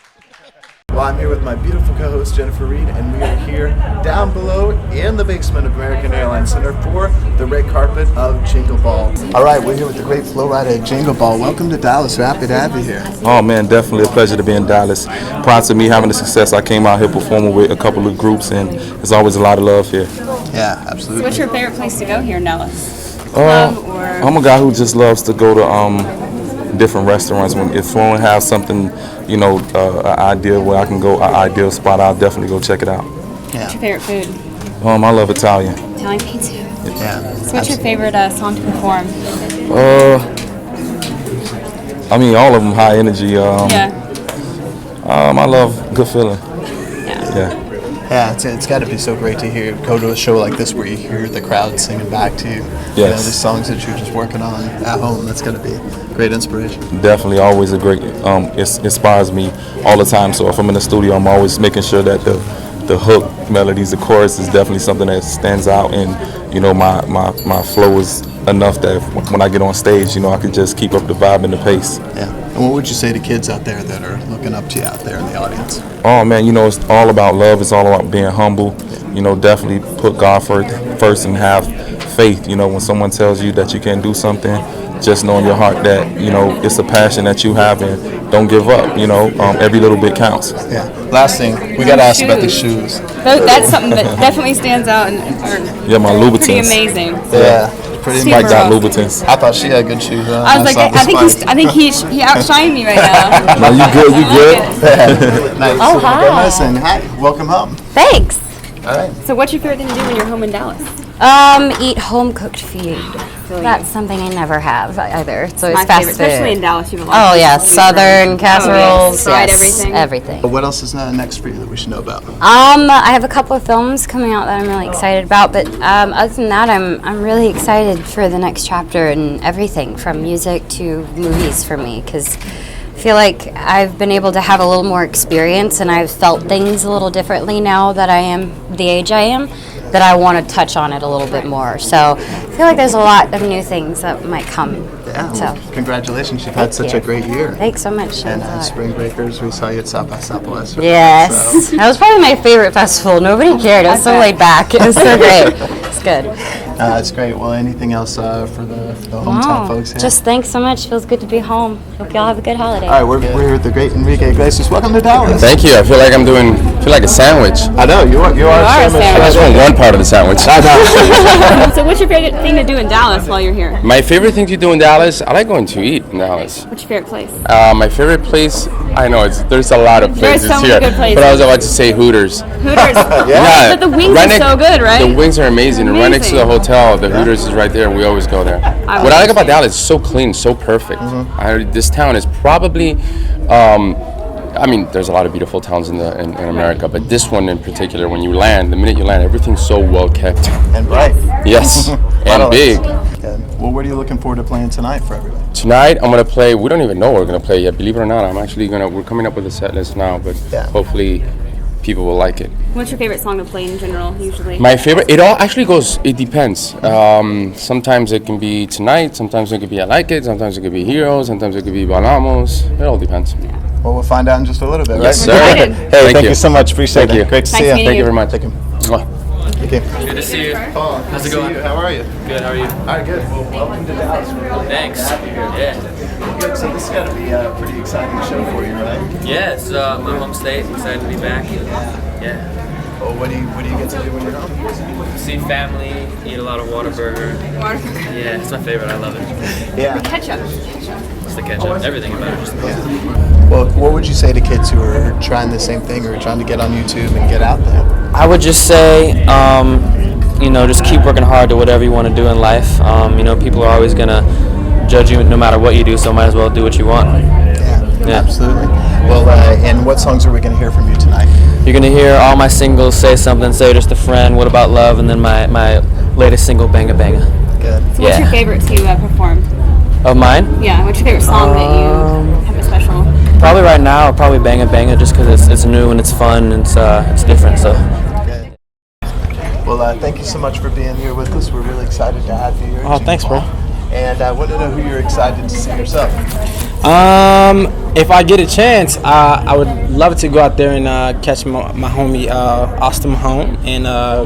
Well, I'm here with my beautiful co-host Jennifer Reed, and we are here down below in the basement of American Airlines Center for the red carpet of Jingle Ball. All right, we're here with the great flow rider at Jingle Ball. Welcome to Dallas. We're happy to have you here. Oh man, definitely a pleasure to be in Dallas. Prior to me having the success, I came out here performing with a couple of groups, and there's always a lot of love here. Yeah, absolutely. So what's your favorite place to go here in Dallas? Club or I'm a guy who just loves to go to different restaurants. If someone has something, an idea where I can go, an ideal spot, I'll definitely go check it out. what's your favorite food? I love Italian. Italian pizza. Yeah. So what's your favorite song to perform? All of them high energy. Yeah. I love Good Feeling. Yeah. Yeah, it's got to be so great to go to a show like this where you hear the crowd singing back to you. Yes. You know, these songs that you're just working on at home. That's got to be great inspiration. Definitely always a great, it inspires me all the time. So if I'm in the studio, I'm always making sure that the hook melodies. The chorus is definitely something that stands out, and you know, my flow is enough that when I get on stage, you know, I can just keep up the vibe and the pace. Yeah. And what would you say to kids out there that are looking up to you out there in the audience? Oh man, you know, it's all about love. It's all about being humble. You know, definitely put God first and have faith. You know, when someone tells you that you can do something, just know in your heart that, you know, it's a passion that you have, and don't give up. You know, every little bit counts. Yeah. Last thing, we got to ask about the shoes. That's something that definitely stands out and Yeah, my Louboutins. pretty amazing. Yeah. Pretty Mike got Louboutins. I thought she had good shoes. I was like, I think he outshined me right now. No, you good? You good? Nice. Oh, hi. Listen, hi. Welcome home. Thanks. All right. So what's your favorite thing to do when you're home in Dallas? Eat home cooked food. That's something I never have either. So it's My fast favorite, food. especially in Dallas. You have a lot Oh of yeah, food. southern casseroles. Fried yes, everything. What else is next for you that we should know about? I have a couple of films coming out that I'm really excited about, but other than that, I'm really excited for the next chapter and everything from music to movies for me, because I feel like I've been able to have a little more experience and I've felt things a little differently now that I am the age I am, that I want to touch on it a little bit more. So I feel like there's a lot of new things that might come. Yeah, So well, congratulations. You've had such a great year. thanks so much. And Spring Breakers, we saw you at South by Southwest. Yes, So, that was probably my favorite festival. Nobody cared. It was so laid back. It was so great. It's good. it's great. Well, anything else for the hometown folks here? Just thanks so much. Feels good to be home. Hope y'all have a good holiday. All right, we're here with the great Enrique Iglesias. Welcome to Dallas. Thank you. I feel like feel like a sandwich. I know you are a sandwich. I just want one part of the sandwich. So what's your favorite thing to do in Dallas while you're here? My favorite thing to do in Dallas, I like going to eat in Dallas. What's your favorite place? My favorite place, I know there's a lot of places There's so many here, good places. but I was about to say Hooters. Hooters. Yeah, But the wings are so good, right? The wings are amazing. And right next to the Amazing. hotel, the Hooters is right there, and we always go there. What I like about Dallas is so clean, so perfect. This town is probably, I mean, there's a lot of beautiful towns in America, but this one in particular, when you land, the minute you land, everything's so well kept. And bright. Yes, and big. Good. Well, what are you looking forward to playing tonight for everybody? Tonight, I'm going to play, we don't even know what we're going to play yet, believe it or not. We're coming up with a set list now, but hopefully people will like it. What's your favorite song to play in general, usually? My favorite, it all actually goes, it depends. Sometimes it can be Tonight, sometimes it could be I Like It, sometimes it could be Heroes, sometimes it could be Bailamos. It all depends. Well, we'll find out in just a little bit, Yes, right? sir. Hey, thank you so much. Appreciate Thank it. you. Great to Nice see you. meeting Thank you you. very much. Thank you. Mwah. Thank you. Good to see you. Paul, How's it good to see going? you. How are you? Good, how are you? All right, good. Well, welcome to Dallas. We're really Thanks. happy you're here. Yeah. Good. So this has got to be a pretty exciting show for you, right? Yeah, it's my home state. Excited to be back. Yeah. Well, what do you get to do when you're home? See family, eat a lot of Whataburger. Yeah, it's my favorite. I love it. Yeah. Ketchup. It's the ketchup. Everything about it. Just Well, what would you say to kids who are trying the same thing or trying to get on YouTube and get out there? I would just say, just keep working hard to whatever you want to do in life. People are always going to judge you no matter what you do, so might as well do what you want. Yeah, absolutely. Well, and what songs are we going to hear from you tonight? You're going to hear all my singles, Say Something, Say Just a Friend, What About Love, and then my latest single, Banga Banga. Good. So what's your favorite to perform? Of mine? Yeah, what's your favorite song that you have a special? Probably right now, probably Banga Banga, just because it's new and it's fun and it's different. So. Okay. Well, thank you so much for being here with us. We're really excited to have you here. Oh, thanks, bro. And I want to know who you're excited to see yourself. If I get a chance, I would love to go out there and catch my homie Austin Mahone, and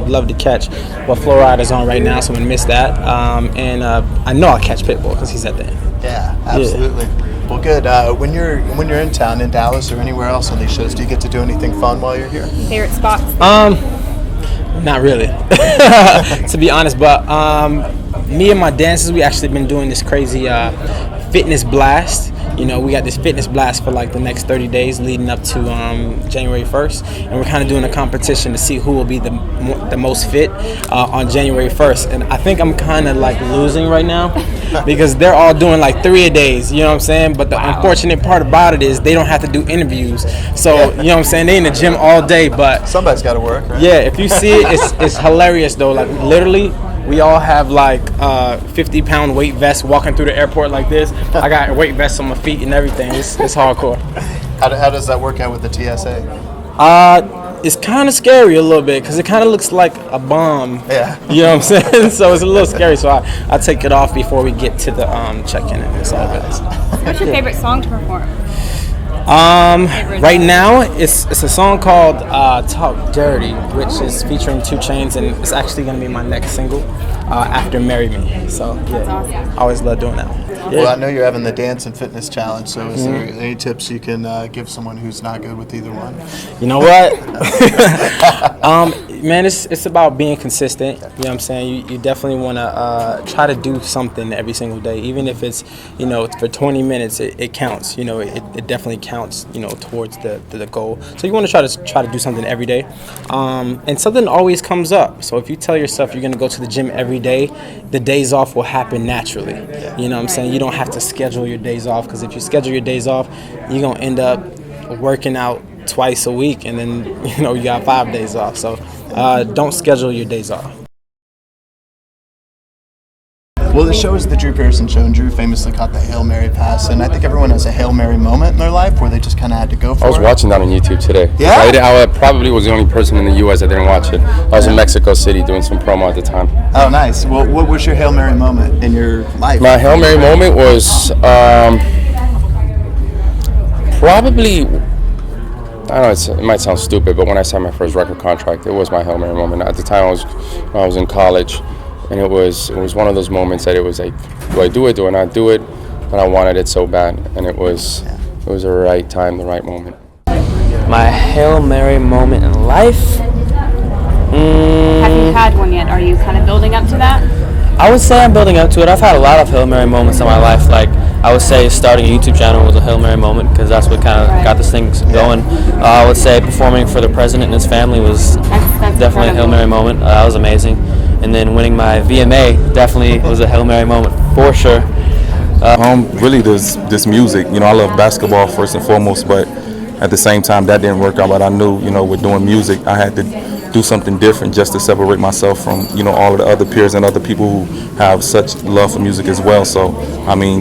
love to catch what Flo Rida's on right now, so I'm gonna miss that. And I know I'll catch Pitbull because he's at the end. Yeah, absolutely. Yeah. Well, good. When you're in town in Dallas or anywhere else on these shows, do you get to do anything fun while you're here? Favorite spots? Not really, to be honest. But me and my dancers, we actually been doing this crazy fitness blast. We got this fitness blast for like the next 30 days leading up to January 1st, and we're kind of doing a competition to see who will be the most fit on January 1st. And I think I'm kind of like losing right now because they're all doing like 3-a-days, you know what I'm saying? But the unfortunate part about it is they don't have to do interviews. So, you know what I'm saying? They in the gym all day, but somebody's got to work, right? Yeah, if you see it, it's hilarious though. Like literally, we all have like 50-pound weight vests walking through the airport like this. I got weight vests on my feet and everything. It's hardcore. How does that work out with the TSA? it's kind of scary a little bit because it kind of looks like a bomb. Yeah. You know what I'm saying? So it's a little scary. So I take it off before we get to the check-in, and it's all good. What's your favorite song to perform? Right now, it's a song called "Talk Dirty," which is featuring 2 Chainz, and it's actually going to be my next single after "Marry Me." So yeah, awesome. I always love doing that one. Well, I know you're having the dance and fitness challenge, so is there any tips you can give someone who's not good with either one? You know what? Man, it's about being consistent. You know what I'm saying? You definitely want to try to do something every single day, even if it's, for 20 minutes, it counts. It definitely counts, towards the goal. So you want to try to do something every day. And something always comes up. So if you tell yourself you're going to go to the gym every day, the days off will happen naturally. You know what I'm saying? You don't have to schedule your days off, because if you schedule your days off, you're going to end up working out twice a week, and then, you got 5 days off. So don't schedule your days off. Well, the show is the Drew Pearson Show, and Drew famously caught the Hail Mary pass, and I think everyone has a Hail Mary moment in their life where they just kind of had to go for it. I was watching that on YouTube today. Yeah? I probably was the only person in the U.S. that didn't watch it. I was in Mexico City doing some promo at the time. Oh, nice. Well, what was your Hail Mary moment in your life? My Hail Mary moment was probably, I don't know, it might sound stupid, but when I signed my first record contract, it was my Hail Mary moment. At the time, I was in college, and it was one of those moments that it was like, do I do it, do I not do it? But I wanted it so bad, and it was the right time, the right moment. My Hail Mary moment in life? Have you had one yet? Are you kind of building up to that? I would say I'm building up to it. I've had a lot of Hail Mary moments in my life. Like, I would say starting a YouTube channel was a Hail Mary moment, because that's what kind of got this thing going. I would say performing for the president and his family was definitely a Hail Mary moment. That was amazing. And then winning my VMA definitely was a Hail Mary moment for sure. Really this music, I love basketball first and foremost, but at the same time that didn't work out. But I knew, with doing music, I had to do something different just to separate myself from, all of the other peers and other people who have such love for music as well. So,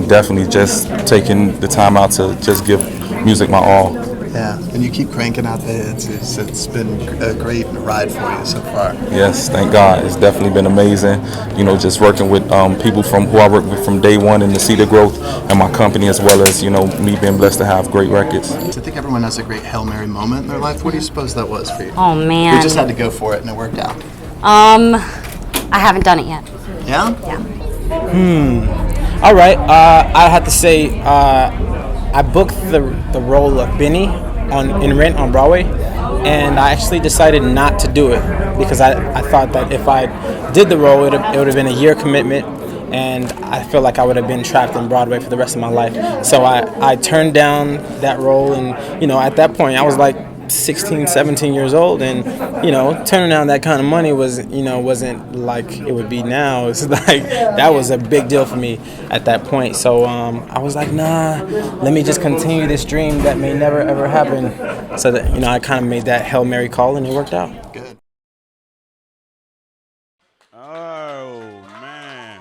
definitely just taking the time out to just give music my all. Yeah, and you keep cranking out the hits. It's been a great ride for you so far. Yes, thank God. It's definitely been amazing. Just working with people from who I work with from day one, and to see the growth in my company, as well as, me being blessed to have great records. I think everyone has a great Hail Mary moment in their life. What do you suppose that was for you? Oh, man. You just had to go for it, and it worked out. I haven't done it yet. Yeah? Yeah. All right. I have to say, I booked the role of Benny in Rent on Broadway, and I actually decided not to do it because I thought that if I did the role, it would have been a year commitment, and I feel like I would have been trapped in Broadway for the rest of my life. So I turned down that role, and at that point I was like 16, 17 years old, and turning down that kind of money was wasn't like it would be now. It's like that was a big deal for me at that point. So I was like, nah, let me just continue this dream that may never ever happen. So that I kind of made that Hail Mary call, and it worked out. Good. Oh man,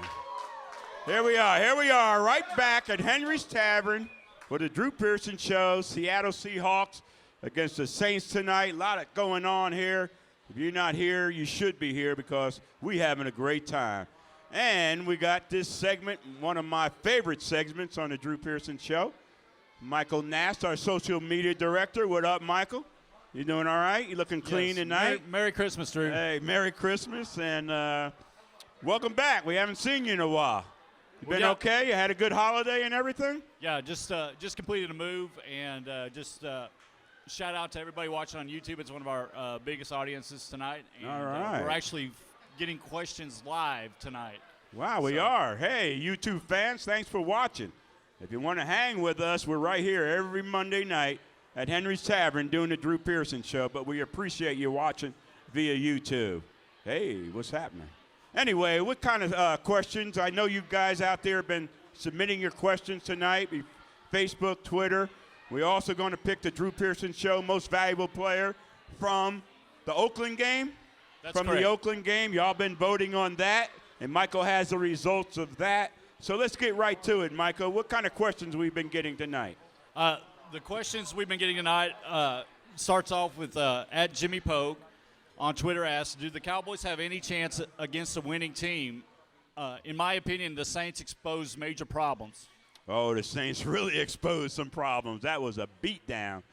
here we are right back at Henry's Tavern for the Drew Pearson Show. Seattle Seahawks against the Saints tonight. A lot of going on here. If you're not here, you should be here, because we're having a great time. And we got this segment, one of my favorite segments on the Drew Pearson Show. Michael Nast, our social media director. What up, Michael? You doing all right? You looking clean tonight? Merry Christmas, Drew. Hey, Merry Christmas, and welcome back. We haven't seen you in a while. You been okay? You had a good holiday and everything? Yeah, just completed a move, and just shout out to everybody watching on YouTube. It's one of our biggest audiences tonight. And, all right. We're actually getting questions live tonight. Wow, we are. Hey, YouTube fans, thanks for watching. If you want to hang with us, we're right here every Monday night at Henry's Tavern doing the Drew Pearson Show, but we appreciate you watching via YouTube. Hey, what's happening? Anyway, what kind of questions? I know you guys out there have been submitting your questions tonight, Facebook, Twitter. We're also going to pick the Drew Pearson Show most valuable player from the Oakland game. That's from correct. The Oakland game. Y'all been voting on that, and Michael has the results of that. So let's get right to it, Michael. What kind of questions we've been getting tonight? The questions we've been getting tonight, starts off with at Jimmy Pogue on Twitter asks, do the Cowboys have any chance against a winning team? In my opinion, the Saints exposed major problems. Oh, the Saints really exposed some problems. That was a beatdown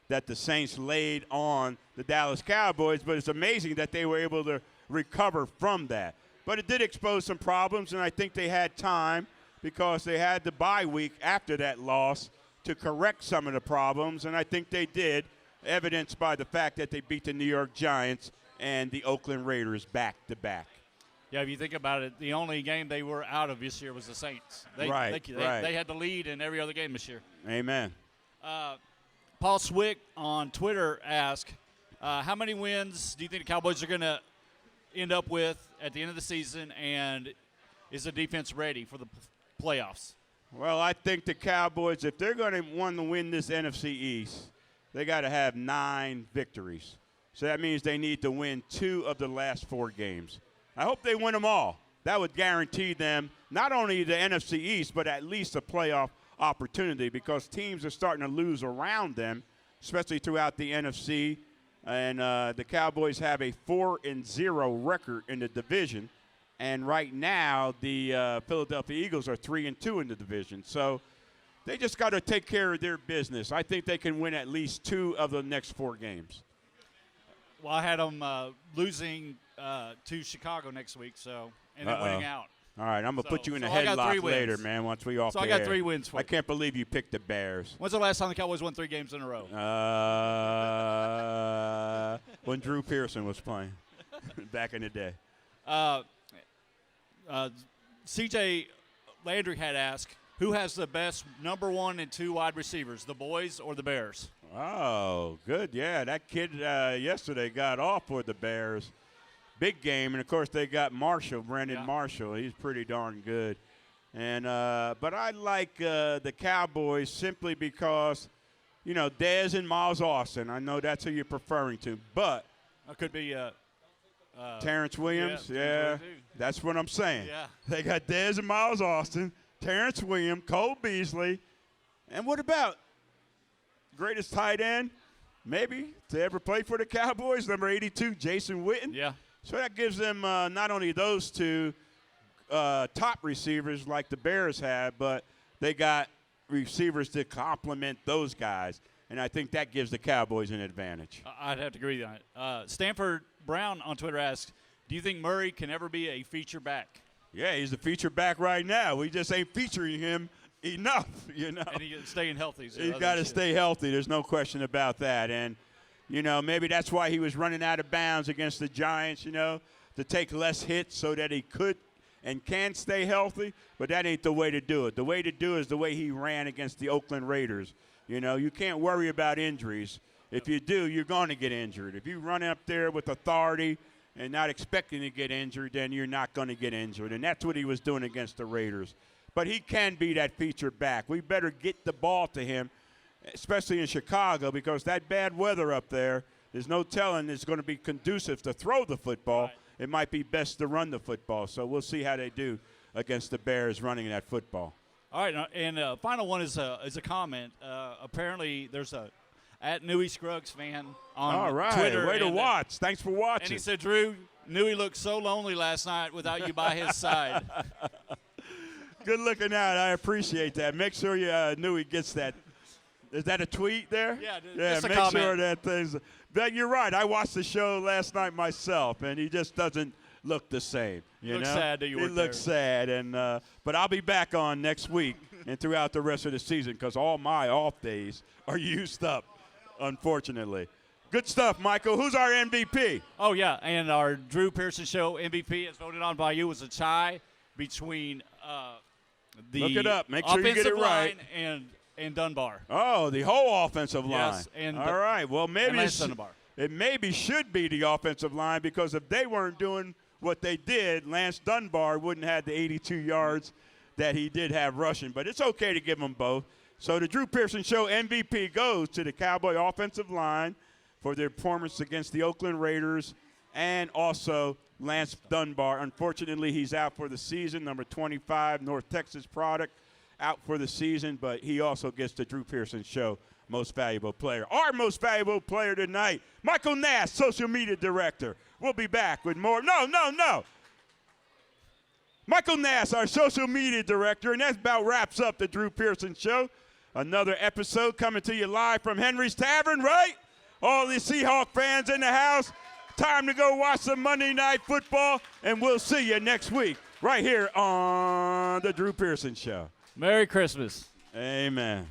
that the Saints laid on the Dallas Cowboys, but it's amazing that they were able to recover from that. But it did expose some problems, and I think they had time because they had the bye week after that loss to correct some of the problems, and I think they did, evidenced by the fact that they beat the New York Giants and the Oakland Raiders back-to-back. Yeah, if you think about it, the only game they were out of this year was the Saints. They had the lead in every other game this year. Amen. Paul Swick on Twitter asked, how many wins do you think the Cowboys are going to end up with at the end of the season, and is the defense ready for the playoffs? Well, I think the Cowboys, if they're going to want to win this NFC East, they got to have 9 victories. So that means they need to win 2 of the last 4 games. I hope they win them all. That would guarantee them not only the NFC East, but at least a playoff opportunity because teams are starting to lose around them, especially throughout the NFC. And the Cowboys have a 4-0 record in the division. And right now, the Philadelphia Eagles are 3-2 in the division. So they just got to take care of their business. I think they can win at least 2 of the next 4 games. Well, I had them losing to Chicago next week, and then winning out. All right, I'm going to put you in a headlock later, man, once we off the air. So I got 3 wins for you. I can't believe you picked the Bears. When's the last time the Cowboys won 3 games in a row? When Drew Pearson was playing back in the day. C.J. Landry had asked, who has the best number 1 and 2 wide receivers, the boys or the Bears? Oh, good. Yeah, that kid yesterday got off for the Bears. Big game, and, of course, they got Brandon Marshall. He's pretty darn good. And but I like the Cowboys simply because, Dez and Miles Austin. I know that's who you're preferring to. But it could be Terrence Williams. Yeah, that's what I'm saying. Yeah. They got Dez and Miles Austin, Terrence Williams, Cole Beasley. And what about greatest tight end, maybe, to ever play for the Cowboys, number 82, Jason Witten. Yeah. So that gives them not only those 2 top receivers like the Bears have, but they got receivers to complement those guys. And I think that gives the Cowboys an advantage. I'd have to agree on it. Stanford Brown on Twitter asks, do you think Murray can ever be a feature back? Yeah, he's a feature back right now. We just ain't featuring him enough, And he's staying healthy. So he's got to stay healthy. There's no question about that. And, maybe that's why he was running out of bounds against the Giants, to take less hits so that he could and can stay healthy. But that ain't the way to do it. The way to do it is the way he ran against the Oakland Raiders. You can't worry about injuries. If you do, you're going to get injured. If you run up there with authority and not expecting to get injured, then you're not going to get injured. And that's what he was doing against the Raiders. But he can be that featured back. We better get the ball to him, especially in Chicago, because that bad weather up there, there's no telling it's going to be conducive to throw the football. Right. It might be best to run the football. So we'll see how they do against the Bears running that football. All right, and final one is a comment. Apparently there's a at Newey Scruggs fan on Twitter. Way to watch. Thanks for watching. And he said, Drew, Newey looked so lonely last night without you by his side. Good looking out. I appreciate that. Make sure you Newey gets that. Is that a tweet there? Yeah, just a make comment. Sure that thing's. But you're right. I watched the show last night myself, and he just doesn't look the same. You look sad that you weren't there. He looks sad, and but I'll be back on next week and throughout the rest of the season because all my off days are used up, unfortunately. Good stuff, Michael. Who's our MVP? Oh, yeah, and our Drew Pearson Show MVP, as voted on by you, was a tie between the Look it up. Make sure you get it right. And Dunbar. Oh, the whole offensive line. Yes, and all right. Well, maybe it maybe should be the offensive line because if they weren't doing what they did, Lance Dunbar wouldn't have the 82 yards that he did have rushing. But it's okay to give them both. So the Drew Pearson Show MVP goes to the Cowboy offensive line for their performance against the Oakland Raiders and also Lance Dunbar. Unfortunately, he's out for the season, number 25, North Texas product, out for the season, but he also gets the Drew Pearson Show Most Valuable Player. Our most valuable player tonight, Michael Nast, social media director. We'll be back with more. No. Michael Nast, our social media director, and that about wraps up the Drew Pearson Show. Another episode coming to you live from Henry's Tavern, right? All the Seahawk fans in the house, time to go watch some Monday Night Football, and we'll see you next week right here on the Drew Pearson Show. Merry Christmas. Amen.